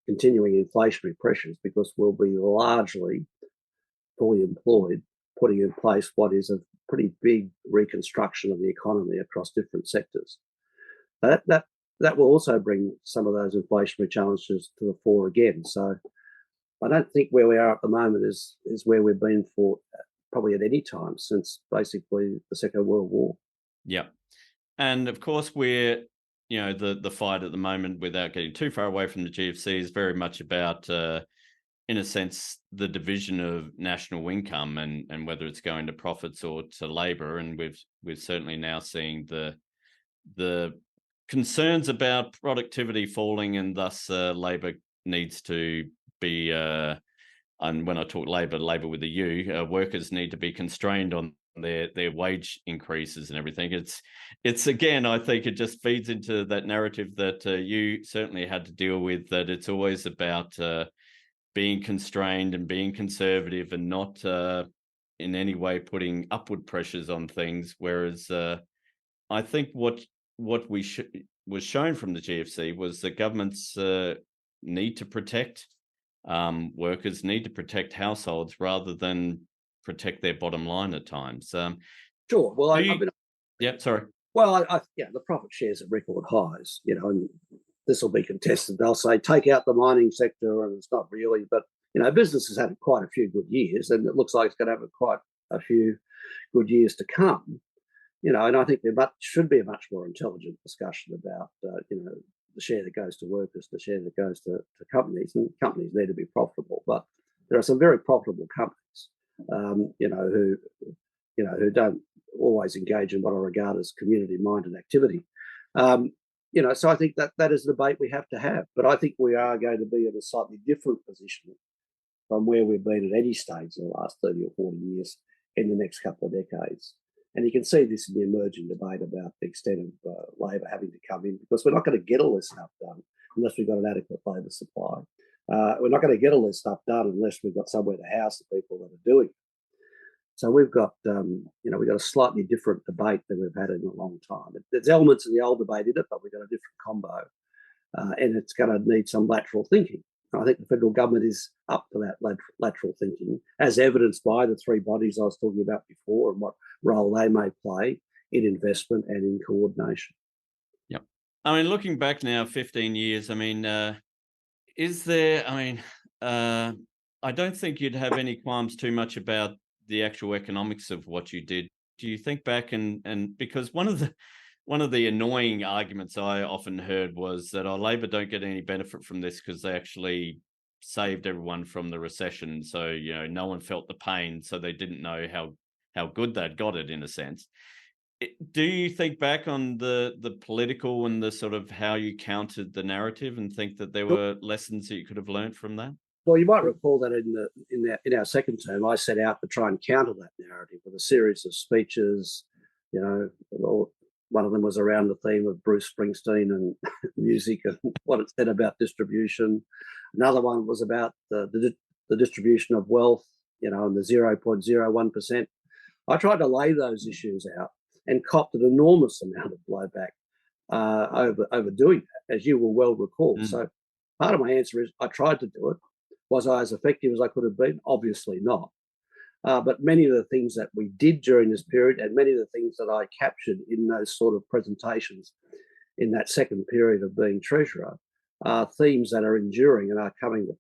[SPEAKER 10] continuing inflationary pressures, because we'll be largely fully employed, putting in place what is a pretty big reconstruction of the economy across different sectors. That will also bring some of those inflationary challenges to the fore again. So I don't think where we are at the moment is where we've been for probably at any time since basically the Second World War.
[SPEAKER 9] Yeah. And of course, we're, the fight at the moment, without getting too far away from the GFC, is very much about, in a sense, the division of national income and whether it's going to profits or to labour. And we've certainly now seeing the concerns about productivity falling, and thus labour needs to be, and when I talk labour with a U, workers need to be constrained on their wage increases and everything. It's again, I think it just feeds into that narrative that you certainly had to deal with, that it's always about being constrained and being conservative and not in any way putting upward pressures on things. Whereas I think what was shown from the GFC was that governments need to protect workers, need to protect households rather than protect their bottom line at times.
[SPEAKER 10] Sure. Well, the profit shares at record highs, and this will be contested. They'll say take out the mining sector, and it's not really. But business has had quite a few good years, and it looks like it's going to have quite a few good years to come. And I think there should be a much more intelligent discussion about the share that goes to workers, the share that goes to companies, and companies need to be profitable. But there are some very profitable companies, who don't always engage in what I regard as community-minded activity. So I think that is a debate we have to have. But I think we are going to be in a slightly different position from where we've been at any stage in the last 30 or 40 years in the next couple of decades. And you can see this in the emerging debate about the extent of labour having to come in, because we're not going to get all this stuff done unless we've got an adequate labour supply. We're not going to get all this stuff done unless we've got somewhere to house the people that are doing it. So we've got, we've got a slightly different debate than we've had in a long time. There's elements of the old debate in it, but we've got a different combo, and it's going to need some lateral thinking. I think the federal government is up for that lateral thinking, as evidenced by the three bodies I was talking about before and what role they may play in investment and in coordination.
[SPEAKER 9] Yep. I mean, looking back now, 15 years, is there, I don't think you'd have any qualms too much about the actual economics of what you did. Do you think back and because one of the annoying arguments I often heard was that Labor don't get any benefit from this because they actually saved everyone from the recession. So, no one felt the pain, so they didn't know how good they'd got it in a sense. Do you think back on the political and the sort of how you countered the narrative and think that there were lessons that you could have learned from that?
[SPEAKER 10] Well, you might recall that in our second term, I set out to try and counter that narrative with a series of speeches. One of them was around the theme of Bruce Springsteen and music and what it said about distribution. Another one was about the distribution of wealth, and the 0.01%. I tried to lay those issues out and copped an enormous amount of blowback over doing that, as you will well recall. So part of my answer is I tried to do it. Was I as effective as I could have been? Obviously not. But many of the things that we did during this period and many of the things that I captured in those sort of presentations in that second period of being Treasurer are themes that are enduring and are coming to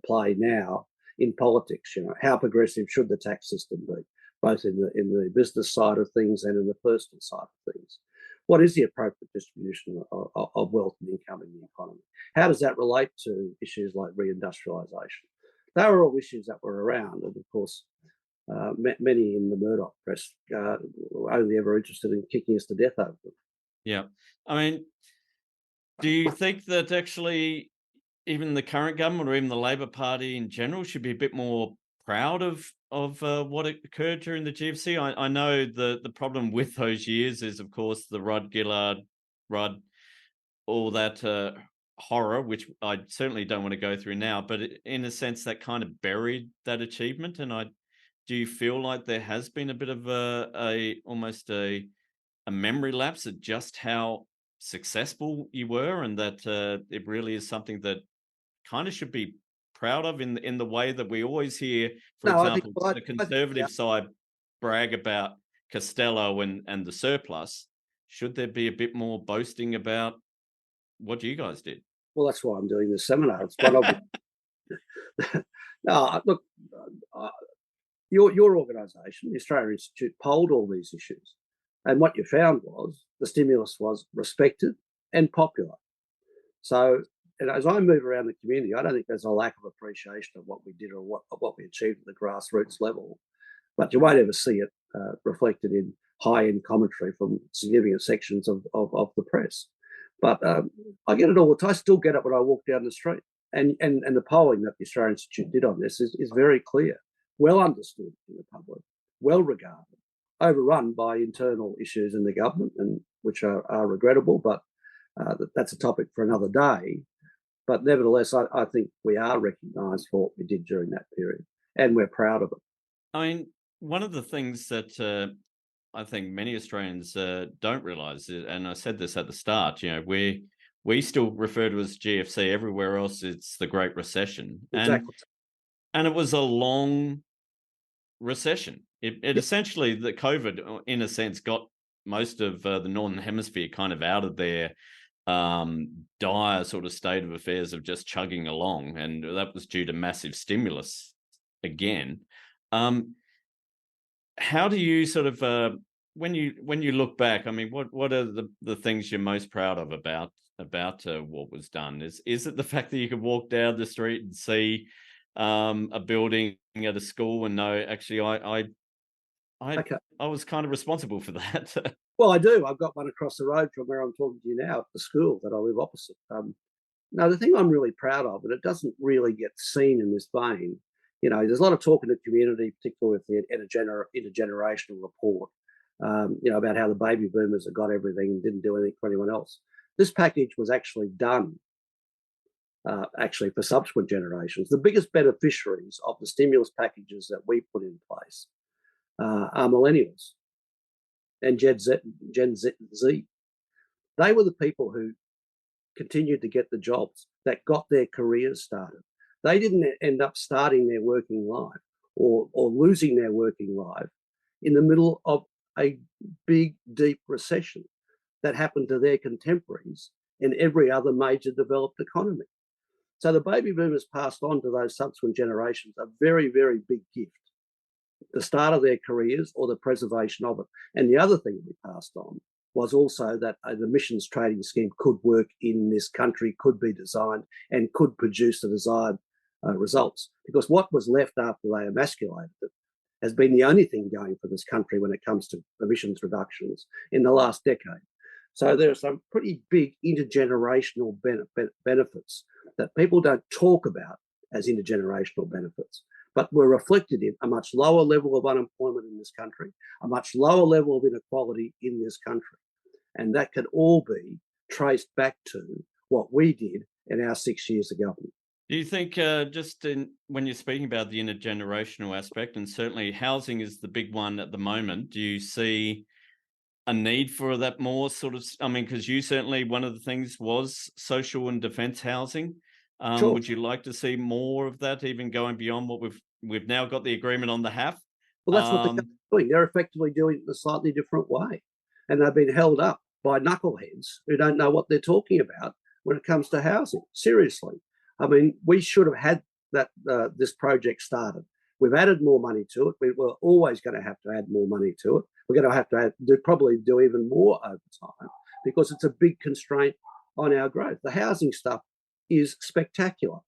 [SPEAKER 10] play now in politics. How progressive should the tax system be, both in the business side of things and in the personal side of things? What is the appropriate distribution of wealth and income in the economy? How does that relate to issues like reindustrialisation? They were all issues that were around, and of course, many in the Murdoch press were only ever interested in kicking us to death over them.
[SPEAKER 9] Yeah. Do you think that actually even the current government or even the Labor Party in general should be a bit more proud of what occurred during the GFC? I know the problem with those years is, of course, the Rudd-Gillard, all that horror, which I certainly don't want to go through now, but in a sense that kind of buried that achievement. And do you feel like there has been a bit of almost a memory lapse at just how successful you were, and that it really is something that kind of should be proud of in the way that we always hear, for example, the conservative side brag about Costello and the surplus? Should there be a bit more boasting about what you guys did?
[SPEAKER 10] Well, that's why I'm doing this seminar. It's quite obvious. No, look, your organisation, the Australia Institute, polled all these issues, and what you found was the stimulus was respected and popular. So, as I move around the community, I don't think there's a lack of appreciation of what we did or what we achieved at the grassroots level, but you won't ever see it reflected in high-end commentary from significant sections of the press. But I get it all the time. I still get it when I walk down the street. And the polling that the Australian Institute did on this is very clear, well understood in the public, well regarded, overrun by internal issues in the government, and which are regrettable, but that's a topic for another day. But nevertheless, I think we are recognised for what we did during that period, and we're proud of it.
[SPEAKER 9] I mean, one of the things that I think many Australians don't realise, and I said this at the start, we still refer to as GFC. Everywhere else, it's the Great Recession,
[SPEAKER 10] Exactly.
[SPEAKER 9] and it was a long recession. It essentially, the COVID, in a sense, got most of the Northern Hemisphere kind of out of their dire sort of state of affairs of just chugging along, and that was due to massive stimulus again. How do you sort of when you look back? I mean, what are the things you're most proud of about what was done? Is it the fact that you could walk down the street and see a building at a school and know, actually, I was kind of responsible for that?
[SPEAKER 10] Well, I do. I've got one across the road from where I'm talking to you now, at the school that I live opposite. Now, the thing I'm really proud of, and it doesn't really get seen in this vein, there's a lot of talk in the community, particularly with the intergenerational report, about how the baby boomers have got everything and didn't do anything for anyone else. This package was actually done for subsequent generations. The biggest beneficiaries of the stimulus packages that we put in place are millennials and Gen Z. They were the people who continued to get the jobs, that got their careers started. They didn't end up starting their working life or losing their working life in the middle of a big, deep recession that happened to their contemporaries in every other major developed economy. So the baby boomers passed on to those subsequent generations a very, very big gift, the start of their careers or the preservation of it. And the other thing we passed on was also that an emissions trading scheme could work in this country, could be designed, and could produce the desired results. Because what was left after they emasculated it has been the only thing going for this country when it comes to emissions reductions in the last decade. So there are some pretty big intergenerational benefits that people don't talk about as intergenerational benefits, but were reflected in a much lower level of unemployment in this country, a much lower level of inequality in this country. And that can all be traced back to what we did in our 6 years of government.
[SPEAKER 9] Do you think, when you're speaking about the intergenerational aspect, and certainly housing is the big one at the moment, do you see a need for that more sort of, because you certainly, one of the things was social and defence housing.
[SPEAKER 10] Sure.
[SPEAKER 9] Would you like to see more of that, even going beyond what we've now got the agreement on the HAF?
[SPEAKER 10] Well, that's what they're doing. They're effectively doing it in a slightly different way. And they've been held up by knuckleheads who don't know what they're talking about when it comes to housing. Seriously. I mean, we should have had this project started. We've added more money to it. We were always going to have to add more money to it. We're going to have to probably do even more over time because it's a big constraint on our growth. The housing stuff is spectacular.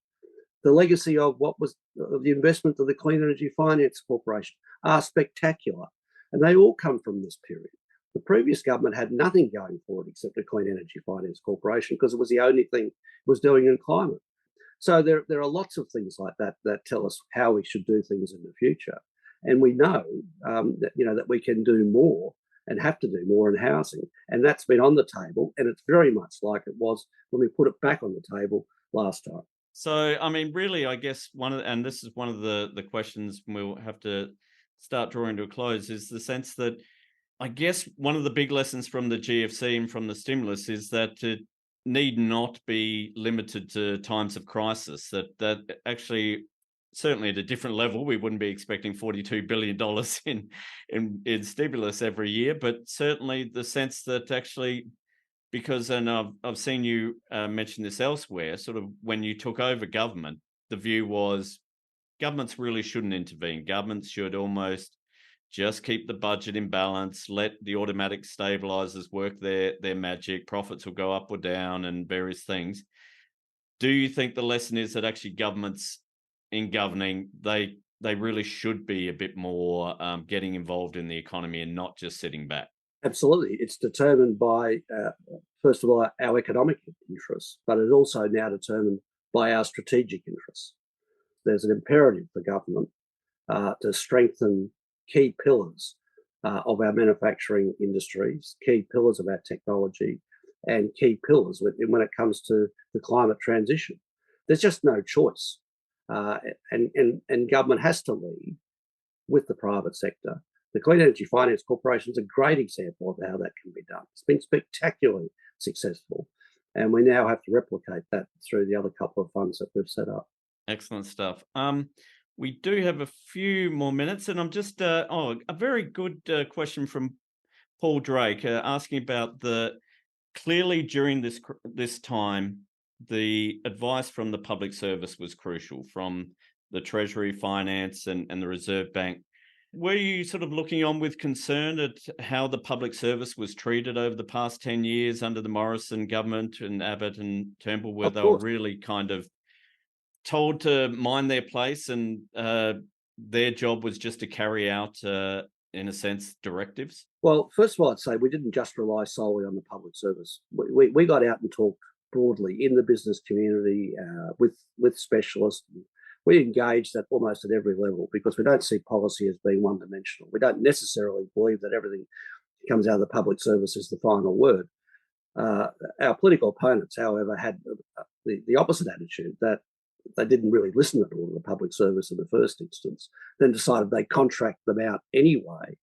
[SPEAKER 10] The legacy of what was the investment of the Clean Energy Finance Corporation are spectacular. And they all come from this period. The previous government had nothing going for it except the Clean Energy Finance Corporation because it was the only thing it was doing in climate. So there are lots of things like that that tell us how we should do things in the future. And we know that we can do more and have to do more in housing. And that's been on the table. And it's very much like it was when we put it back on the table last time.
[SPEAKER 9] So, really, I guess and this is one of the questions we'll have to start drawing to a close, is the sense that I guess one of the big lessons from the GFC and from the stimulus is that it need not be limited to times of crisis, that actually, certainly at a different level, we wouldn't be expecting $42 billion in stimulus every year, but certainly the sense that actually, because, and I've seen you mention this elsewhere, sort of when you took over government, the view was governments really shouldn't intervene. Governments should almost just keep the budget in balance, let the automatic stabilizers work their magic, profits will go up or down and various things. Do you think the lesson is that actually governments in governing, they really should be a bit more getting involved in the economy and not just sitting back?
[SPEAKER 10] Absolutely. It's determined by, first of all, our economic interests, but it's also now determined by our strategic interests. There's an imperative for government to strengthen key pillars of our manufacturing industries, key pillars of our technology, and key pillars when it comes to the climate transition. There's just no choice. And government has to lead with the private sector. The Clean Energy Finance Corporation is a great example of how that can be done. It's been spectacularly successful, and we now have to replicate that through the other couple of funds that we've set up.
[SPEAKER 9] Excellent stuff. We do have a few more minutes, and I'm just a very good question from Paul Drake asking about clearly during this time, the advice from the public service was crucial, from the Treasury, Finance, and the Reserve Bank. Were you sort of looking on with concern at how the public service was treated over the past 10 years under the Morrison government and Abbott and Turnbull, where they were really kind of told to mind their place and their job was just to carry out, in a sense, directives?
[SPEAKER 10] Well, first of all, I'd say we didn't just rely solely on the public service. We got out and talked broadly in the business community with specialists. We engaged at almost at every level because we don't see policy as being one-dimensional. We don't necessarily believe that everything that comes out of the public service is the final word. Our political opponents, however, had the opposite attitude, that they didn't really listen at all to the public service in the first instance, then decided they'd contract them out anyway,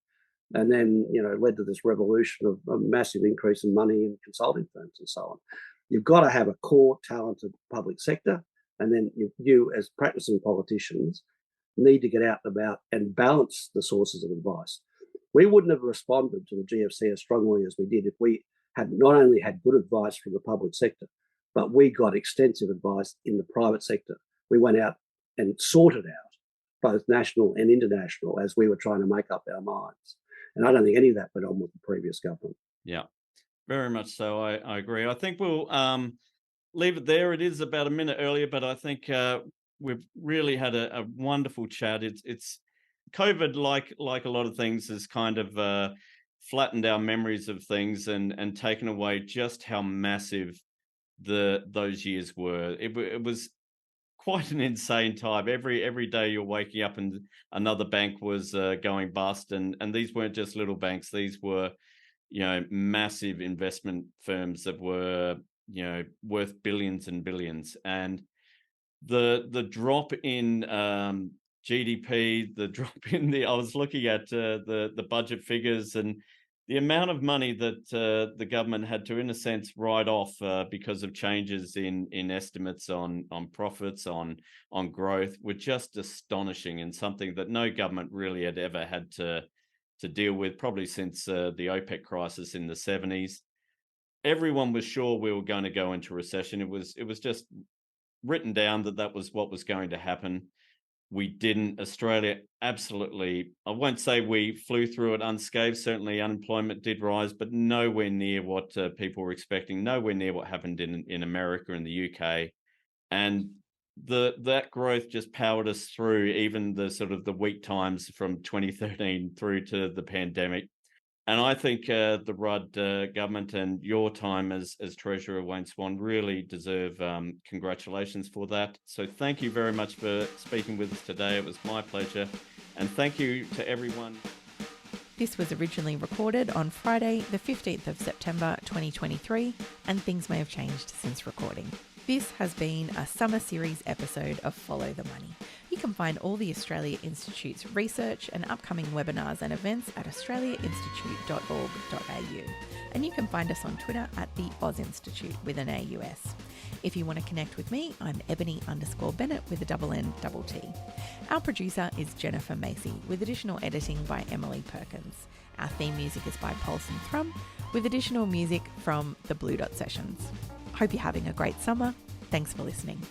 [SPEAKER 10] and then led to this revolution of a massive increase in money in consulting firms and so on. You've got to have a core talented public sector, and then you as practicing politicians need to get out and about and balance the sources of advice. We wouldn't have responded to the GFC as strongly as we did if we had not only had good advice from the public sector, but we got extensive advice in the private sector. We went out and sorted out both national and international as we were trying to make up our minds. And I don't think any of that went on with the previous government.
[SPEAKER 9] Yeah, very much so. I agree. I think we'll leave it there. It is about a minute earlier, but I think we've really had a wonderful chat. It's COVID, like a lot of things, has kind of flattened our memories of things and taken away just how massive those years were. It was quite an insane time. Every day you're waking up and another bank was going bust, and these weren't just little banks. These were massive investment firms that were worth billions and billions. And the drop in GDP, the drop in I was looking at the budget figures, and the amount of money that the government had to, in a sense, write off because of changes in estimates on profits, on growth, were just astonishing, and something that no government really had ever had to deal with, probably since the OPEC crisis in the 70s. Everyone was sure we were going to go into recession. It was just written down that was what was going to happen. We didn't. Australia absolutely, I won't say we flew through it unscathed. Certainly unemployment did rise, but nowhere near what people were expecting, nowhere near what happened in America and the UK. And that growth just powered us through even the sort of the weak times from 2013 through to the pandemic. And I think the Rudd government and your time as Treasurer, Wayne Swan, really deserve congratulations for that. So thank you very much for speaking with us today. It was my pleasure. And thank you to everyone.
[SPEAKER 8] This was originally recorded on Friday, the 15th of September 2023, and things may have changed since recording. This has been a summer series episode of Follow the Money. You can find all the Australia Institute's research and upcoming webinars and events at australiainstitute.org.au. And you can find us on Twitter at the Oz Institute with an AUS. If you want to connect with me, I'm Ebony_Bennett with a NNT. Our producer is Jennifer Macy, with additional editing by Emily Perkins. Our theme music is by Paulson Thrum, with additional music from the Blue Dot Sessions. Hope you're having a great summer. Thanks for listening.